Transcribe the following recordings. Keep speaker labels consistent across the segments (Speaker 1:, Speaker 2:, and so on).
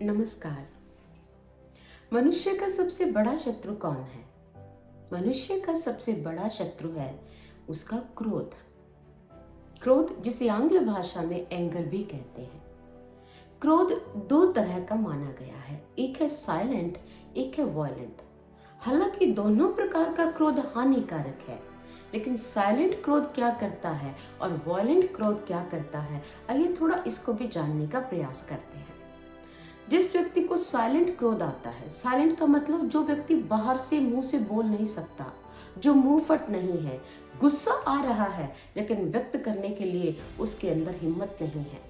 Speaker 1: नमस्कार। मनुष्य का सबसे बड़ा शत्रु कौन है? मनुष्य का सबसे बड़ा शत्रु है उसका क्रोध। क्रोध जिसे आंग्ल भाषा में एंगर भी कहते हैं। क्रोध दो तरह का माना गया है, एक है साइलेंट, एक है वॉयलेंट। हालांकि दोनों प्रकार का क्रोध हानिकारक है, लेकिन साइलेंट क्रोध क्या करता है और वॉयलेंट क्रोध क्या करता है, आइए थोड़ा इसको भी जानने का प्रयास करते हैं। जिस व्यक्ति को साइलेंट क्रोध आता है, साइलेंट का मतलब जो व्यक्ति बाहर से मुंह से बोल नहीं सकता, जो मुंह फट नहीं है, गुस्सा आ रहा है लेकिन व्यक्त करने के लिए उसके अंदर हिम्मत नहीं है,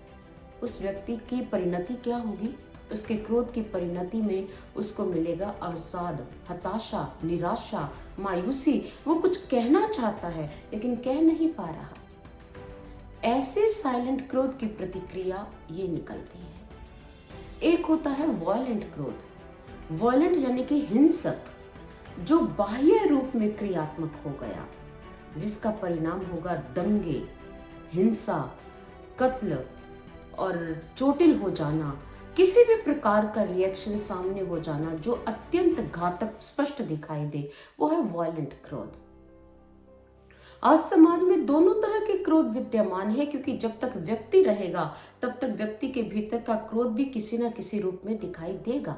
Speaker 1: उस व्यक्ति की परिणति क्या होगी? उसके क्रोध की परिणति में उसको मिलेगा अवसाद, हताशा, निराशा, मायूसी। वो कुछ कहना चाहता है लेकिन कह नहीं पा रहा। ऐसे साइलेंट क्रोध की प्रतिक्रिया ये निकलती है। एक होता है वॉयलेंट क्रोध। वॉयलेंट यानी कि हिंसक, जो बाह्य रूप में क्रियात्मक हो गया, जिसका परिणाम होगा दंगे, हिंसा, कत्ल और चोटिल हो जाना, किसी भी प्रकार का रिएक्शन सामने हो जाना जो अत्यंत घातक स्पष्ट दिखाई दे, वो है वॉयलेंट क्रोध। आज समाज में दोनों तरह के क्रोध विद्यमान है, क्योंकि जब तक व्यक्ति रहेगा तब तक व्यक्ति के भीतर का क्रोध भी किसी न किसी रूप में दिखाई देगा।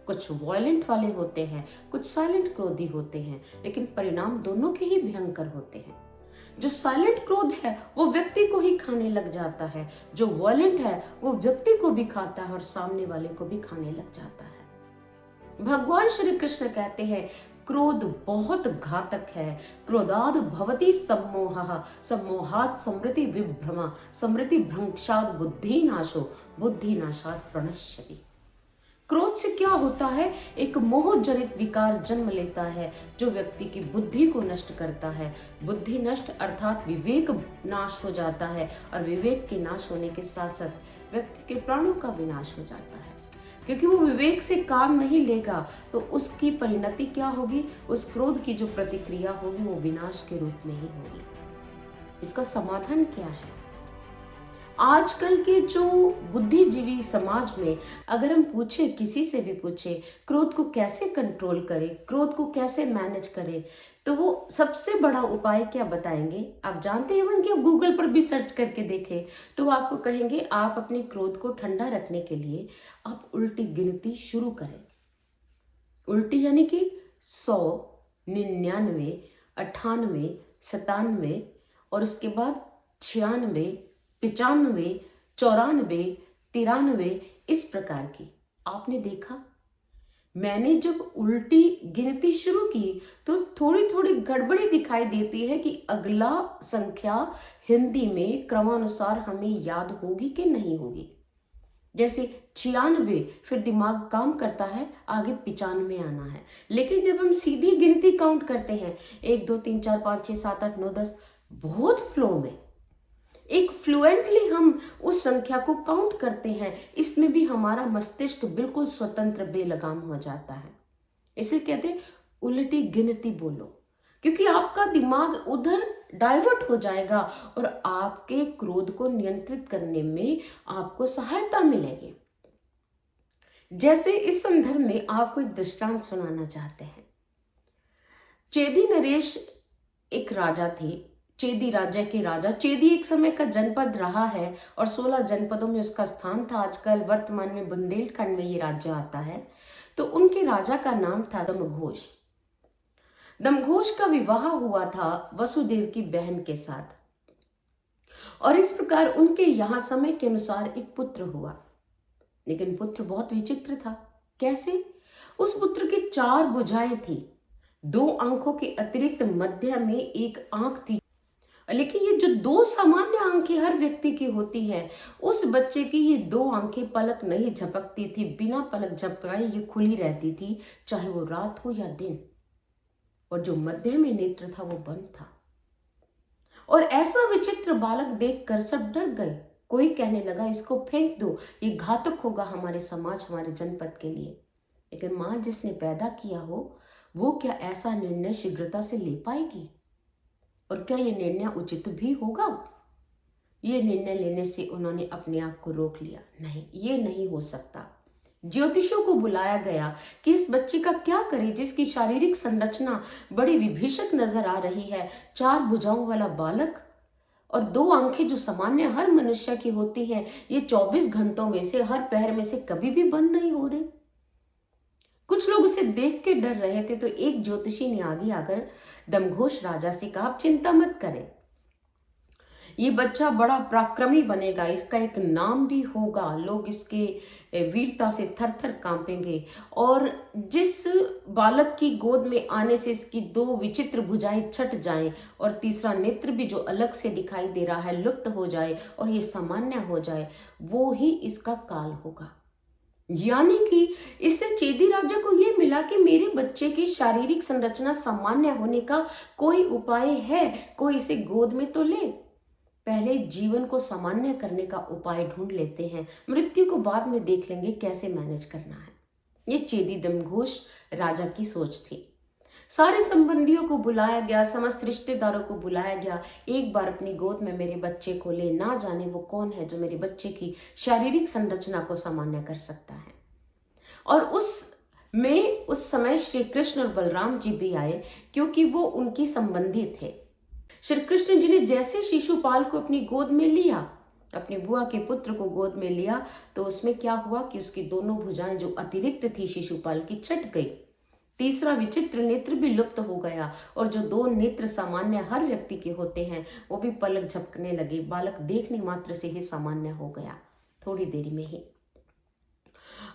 Speaker 1: कुछ वॉयलेंट वाले होते हैं, कुछ साइलेंट क्रोधी होते हैं, लेकिन परिणाम दोनों के ही भयंकर होते हैं। जो साइलेंट क्रोध है वो व्यक्ति को ही खाने लग जाता है, जो वॉयलेंट है वो व्यक्ति को भी खाता है और सामने वाले को भी खाने लग जाता है। भगवान श्री कृष्ण कहते हैं क्रोध बहुत घातक है। क्रोधाद भवति सम्मोहः, सम्मोहात् स्मृति विभ्रमा, स्मृति भ्रंशात् बुद्धि नाशो, बुद्धि नाशात् प्रणश्यति। क्रोध से क्या होता है? एक मोह जनित विकार जन्म लेता है जो व्यक्ति की बुद्धि को नष्ट करता है। बुद्धि नष्ट अर्थात विवेक नाश हो जाता है, और विवेक के नाश होने के साथ साथ व्यक्ति के प्राणों का विनाश हो जाता है, क्योंकि वो विवेक से काम नहीं लेगा तो उसकी परिणति क्या होगी? उस क्रोध की जो प्रतिक्रिया होगी वो विनाश के रूप में ही होगी। इसका समाधान क्या है? आजकल के जो बुद्धिजीवी समाज में अगर हम पूछे, किसी से भी पूछे क्रोध को कैसे कंट्रोल करें, क्रोध को कैसे मैनेज करें, तो वो सबसे बड़ा उपाय क्या बताएंगे? आप जानते हैं कि आप गूगल पर भी सर्च करके देखें तो आपको कहेंगे आप अपने क्रोध को ठंडा रखने के लिए आप उल्टी गिनती शुरू करें। उल्टी यानी कि 100, 99, 98, 97 और उसके बाद 96, 95, 94, 93, इस प्रकार की। आपने देखा, मैंने जब उल्टी गिनती शुरू की तो थोड़ी थोड़ी गड़बड़ी दिखाई देती है कि अगला संख्या हिंदी में क्रमानुसार हमें याद होगी कि नहीं होगी। जैसे 96, फिर दिमाग काम करता है आगे 95 आना है, लेकिन जब हम सीधी गिनती काउंट करते हैं 1 2 3 4 5 6 7 8 9 10, बहुत फ्लो में एक फ्लुएंटली हम उस संख्या को काउंट करते हैं, इसमें भी हमारा मस्तिष्क बिल्कुल स्वतंत्र बेलगाम हो जाता है। इसे कहते हैं उल्टी गिनती बोलो, क्योंकि आपका दिमाग उधर डाइवर्ट हो जाएगा और आपके क्रोध को नियंत्रित करने में आपको सहायता मिलेगी। जैसे इस संदर्भ में आपको एक दृष्टांत सुनाना चाहते हैं। चेदी नरेश एक राजा थे। चेदी राज्य के राजा, चेदी एक समय का जनपद रहा है और 16 जनपदों में उसका स्थान था। आजकल वर्तमान में बुंदेलखंड में ये राज्य आता है। तो उनके राजा का नाम था दमघोष। दमघोष का विवाह हुआ था वसुदेव की बहन के साथ, और इस प्रकार उनके यहाँ समय के अनुसार एक पुत्र हुआ। लेकिन पुत्र बहुत विचित्र था। कैसे? उस पुत्र की 4 भुजाएं थी, 2 आंखों के अतिरिक्त मध्य में एक आंख थी, लेकिन ये जो 2 सामान्य आंखें हर व्यक्ति की होती हैं, उस बच्चे की ये 2 आंखें पलक नहीं झपकती थी, बिना पलक झपकाए ये खुली रहती थी, चाहे वो रात हो या दिन। और जो मध्य में नेत्र था वो बंद था। और ऐसा विचित्र बालक देखकर सब डर गए। कोई कहने लगा इसको फेंक दो, ये घातक होगा हमारे समाज, हमारे जनपद के लिए। लेकिन माँ जिसने पैदा किया हो वो क्या ऐसा निर्णय शीघ्रता से ले पाएगी? और क्या ये निर्णय उचित भी होगा? ये निर्णय लेने से उन्होंने अपने आप को रोक लिया। नहीं, ये नहीं हो सकता, ज्योतिषियों को बुलाया गया कि इस बच्चे का क्या करें जिसकी शारीरिक संरचना बड़ी विभीषक नजर आ रही है। 4 भुजाओं वाला बालक और 2 आंखें जो सामान्य हर मनुष्य की होती है, ये 24 घंटों में से हर पहर में से कभी भी बंद नहीं हो रही। कुछ लोग उसे देख के डर रहे थे, तो एक ज्योतिषी ने आगे आकर दमघोष राजा से कहा, आप चिंता मत करें, ये बच्चा बड़ा पराक्रमी बनेगा, इसका एक नाम भी होगा, लोग इसके वीरता से थर थर कांपेंगे। और जिस बालक की गोद में आने से इसकी 2 विचित्र भुजाएं छट जाएं और तीसरा नेत्र भी जो अलग से दिखाई दे रहा है लुप्त हो जाए और ये सामान्य हो जाए, वो ही इसका काल होगा। यानी कि इससे चेदी राजा को यह मिला कि मेरे बच्चे की शारीरिक संरचना सामान्य होने का कोई उपाय है, कोई इसे गोद में तो ले। पहले जीवन को सामान्य करने का उपाय ढूंढ लेते हैं, मृत्यु को बाद में देख लेंगे कैसे मैनेज करना है। ये चेदी दमघोष राजा की सोच थी। सारे संबंधियों को बुलाया गया, समस्त रिश्तेदारों को बुलाया गया, एक बार अपनी गोद में मेरे बच्चे को ले, ना जाने वो कौन है जो मेरे बच्चे की शारीरिक संरचना को सामान्य कर सकता है। और उस समय श्री कृष्ण और बलराम जी भी आए, क्योंकि वो उनकी संबंधी थे। श्री कृष्ण जी ने जैसे शिशुपाल को अपनी गोद में लिया, अपनी बुआ के पुत्र को गोद में लिया, तो उसमें क्या हुआ कि उसकी दोनों भुजाएं जो अतिरिक्त थी शिशुपाल की छट गई। तीसरा विचित्र नेत्र भी लुप्त हो गया और जो 2 नेत्र सामान्य हर व्यक्ति के होते हैं वो भी पलक झपकने लगे। बालक देखने मात्र से ही सामान्य हो गया, थोड़ी देरी में ही।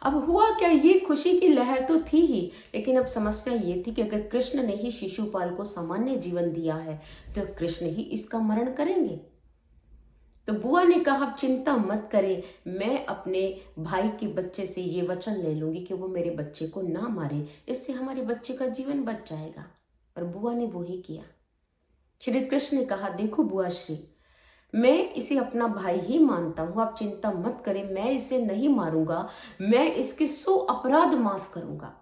Speaker 1: अब हुआ क्या, ये खुशी की लहर तो थी ही, लेकिन अब समस्या ये थी कि अगर कृष्ण ने ही शिशुपाल को सामान्य जीवन दिया है तो कृष्ण ही इसका मरण करेंगे। तो बुआ ने कहा, अब चिंता मत करें, मैं अपने भाई के बच्चे से ये वचन ले लूंगी कि वो मेरे बच्चे को ना मारे, इससे हमारे बच्चे का जीवन बच जाएगा। और बुआ ने वो ही किया। श्री कृष्ण ने कहा, देखो बुआ श्री, मैं इसे अपना भाई ही मानता हूं, आप चिंता मत करें, मैं इसे नहीं मारूंगा, मैं इसके 100 अपराध माफ करूंगा,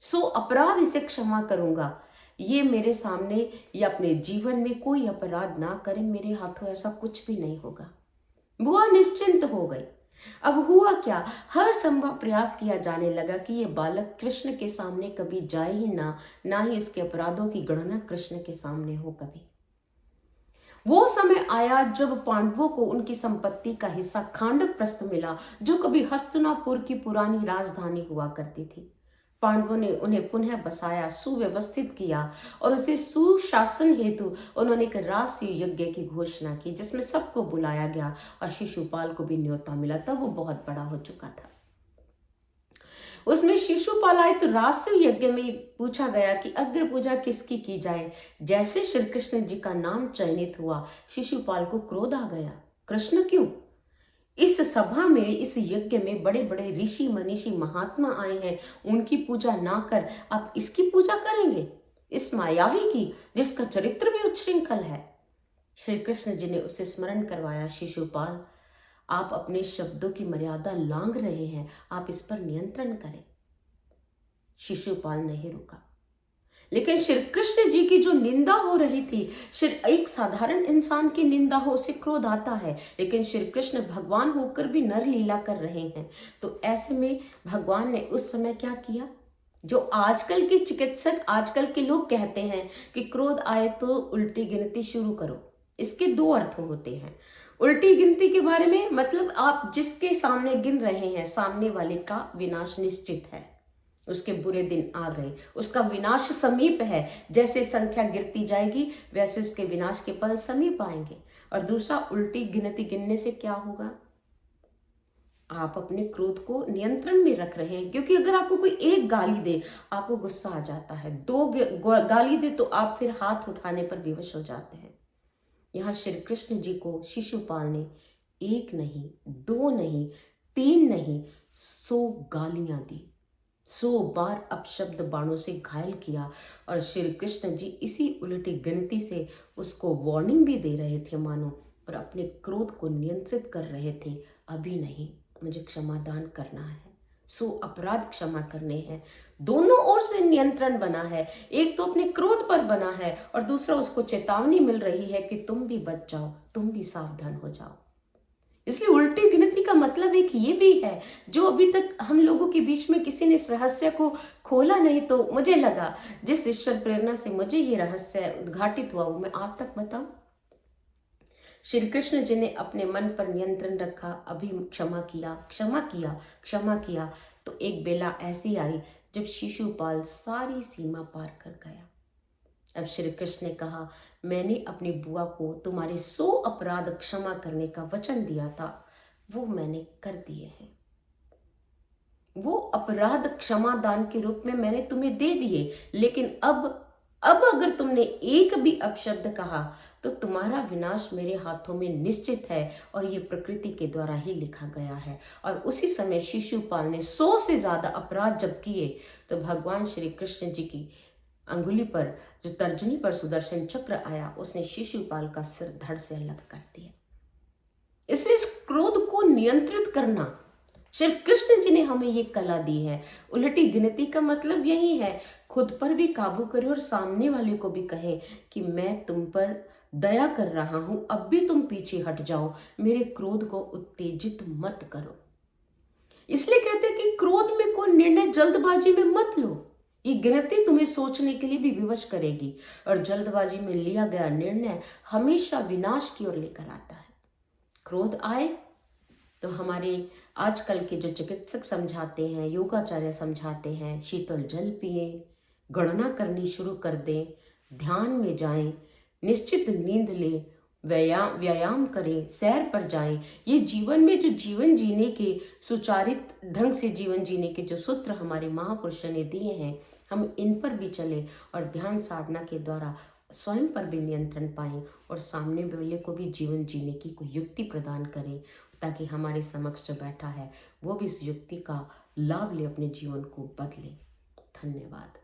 Speaker 1: 100 अपराध इसे क्षमा करूंगा। ये मेरे सामने या अपने जीवन में कोई अपराध ना करे, मेरे हाथों ऐसा कुछ भी नहीं होगा। बुआ निश्चिंत हो गई। अब हुआ क्या, हर संभव प्रयास किया जाने लगा कि ये बालक कृष्ण के सामने कभी जाए ही ना ही इसके अपराधों की गणना कृष्ण के सामने हो कभी। वो समय आया जब पांडवों को उनकी संपत्ति का हिस्सा खांडव मिला, जो कभी हस्तिनापुर की पुरानी राजधानी हुआ करती थी। पांडवों ने उन्हें पुनः बसाया, सुव्यवस्थित किया और उसे सुशासन हेतु उन्होंने एक राष्ट्रीय यज्ञ की घोषणा की, जिसमें सबको बुलाया गया और शिशुपाल को भी न्योता मिला। तब वो बहुत बड़ा हो चुका था। उसमें शिशुपाल आए तो राष्ट्रीय यज्ञ में पूछा गया कि अग्र पूजा किसकी की जाए। जैसे श्री कृष्ण जी का नाम चयनित हुआ, शिशुपाल को क्रोध आ गया। कृष्ण क्यों? इस सभा में, इस यज्ञ में बड़े बड़े ऋषि मनीषी महात्मा आए हैं, उनकी पूजा ना कर आप इसकी पूजा करेंगे, इस मायावी की जिसका चरित्र भी उच्छृंखल है। श्री कृष्ण जी ने उसे स्मरण करवाया, शिशुपाल आप अपने शब्दों की मर्यादा लांघ रहे हैं, आप इस पर नियंत्रण करें। शिशुपाल नहीं रुका, लेकिन श्री कृष्ण जी की जो निंदा हो रही थी, एक साधारण इंसान की निंदा हो उसे क्रोध आता है, लेकिन श्री कृष्ण भगवान होकर भी नर लीला कर रहे हैं। तो ऐसे में भगवान ने उस समय क्या किया, जो आजकल के चिकित्सक, आजकल के लोग कहते हैं कि क्रोध आए तो उल्टी गिनती शुरू करो। इसके 2 अर्थ होते हैं। उल्टी गिनती के बारे में मतलब आप जिसके सामने गिन रहे हैं, सामने वाले का विनाश निश्चित है, उसके बुरे दिन आ गए, उसका विनाश समीप है, जैसे संख्या गिरती जाएगी वैसे उसके विनाश के पल समीप आएंगे। और दूसरा, उल्टी गिनती गिनने से क्या होगा, आप अपने क्रोध को नियंत्रण में रख रहे हैं, क्योंकि अगर आपको कोई एक गाली दे आपको गुस्सा आ जाता है, 2 गाली दे तो आप फिर हाथ उठाने पर विवश हो जाते हैं। यहाँ श्री कृष्ण जी को शिशुपाल ने 1 नहीं, 2 नहीं, 3 नहीं, 100 गालियां दी, 100 बार अपशब्द बाणों से घायल किया। और श्री कृष्ण जी इसी उल्टी गिनती से उसको वार्निंग भी दे रहे थे मानो, और अपने क्रोध को नियंत्रित कर रहे थे, अभी नहीं, मुझे क्षमादान करना है, 100 अपराध क्षमा करने हैं। दोनों ओर से नियंत्रण बना है, एक तो अपने क्रोध पर बना है और दूसरा उसको चेतावनी मिल रही है कि तुम भी बच जाओ, तुम भी सावधान हो जाओ। इसलिए उल्टी गिनती का मतलब एक ये भी है, जो अभी तक हम लोगों के बीच में किसी ने इस रहस्य को खोला नहीं, तो मुझे लगा जिस ईश्वर प्रेरणा से मुझे ये रहस्य उद्घाटित हुआ वो मैं आप तक बताऊं। श्री कृष्ण जी ने अपने मन पर नियंत्रण रखा, अभी क्षमा किया, क्षमा किया, क्षमा किया, तो एक बेला ऐसी आई जब शिशुपाल सारी सीमा पार कर गया। अब श्री कृष्ण ने कहा, मैंने अपनी बुआ को तुम्हारे 100 अपराध क्षमा करने का वचन दिया था, वो मैंने कर दिए हैं। वो अपराध क्षमा दान के रूप में मैंने तुम्हें दे दिए, लेकिन अब अगर तुमने एक भी अपशब्द कहा तो तुम्हारा विनाश मेरे हाथों में निश्चित है, और ये प्रकृति के द्वारा ही लिखा गया है। और उसी समय शिशुपाल ने 100 से ज्यादा अपराध जब किए तो भगवान श्री कृष्ण जी की अंगुली पर, जो तर्जनी पर सुदर्शन चक्र आया, उसने शिशुपाल का सिर धड़ से अलग कर दिया। इसलिए इस क्रोध को नियंत्रित करना श्री कृष्ण जी ने हमें ये कला दी है। उलटी गिनती का मतलब यही है, खुद पर भी काबू करें और सामने वाले को भी कहें कि मैं तुम पर दया कर रहा हूं, अब भी तुम पीछे हट जाओ, मेरे क्रोध को उत्तेजित मत करो। इसलिए कहते हैं कि क्रोध में कोई निर्णय जल्दबाजी में मत लो, ये गिनती तुम्हें सोचने के लिए भी विवश करेगी, और जल्दबाजी में लिया गया निर्णय हमेशा विनाश की ओर लेकर आता है। क्रोध आए तो हमारे आजकल के जो चिकित्सक समझाते हैं, योगाचार्य समझाते हैं, शीतल जल पिए, गणना करनी शुरू कर दें, ध्यान में जाएं, निश्चित नींद लें, व्यायाम करें, सैर पर जाएं। ये जीवन में जो जीवन जीने के, सुचारित ढंग से जीवन जीने के जो सूत्र हमारे महापुरुषों ने दिए हैं, हम इन पर भी चलें और ध्यान साधना के द्वारा स्वयं पर भी नियंत्रण पाएं, और सामने वाले को भी जीवन जीने की कोई युक्ति प्रदान करें, ताकि हमारे समक्ष जो बैठा है वो भी इस युक्ति का लाभ ले, अपने जीवन को बदले। धन्यवाद।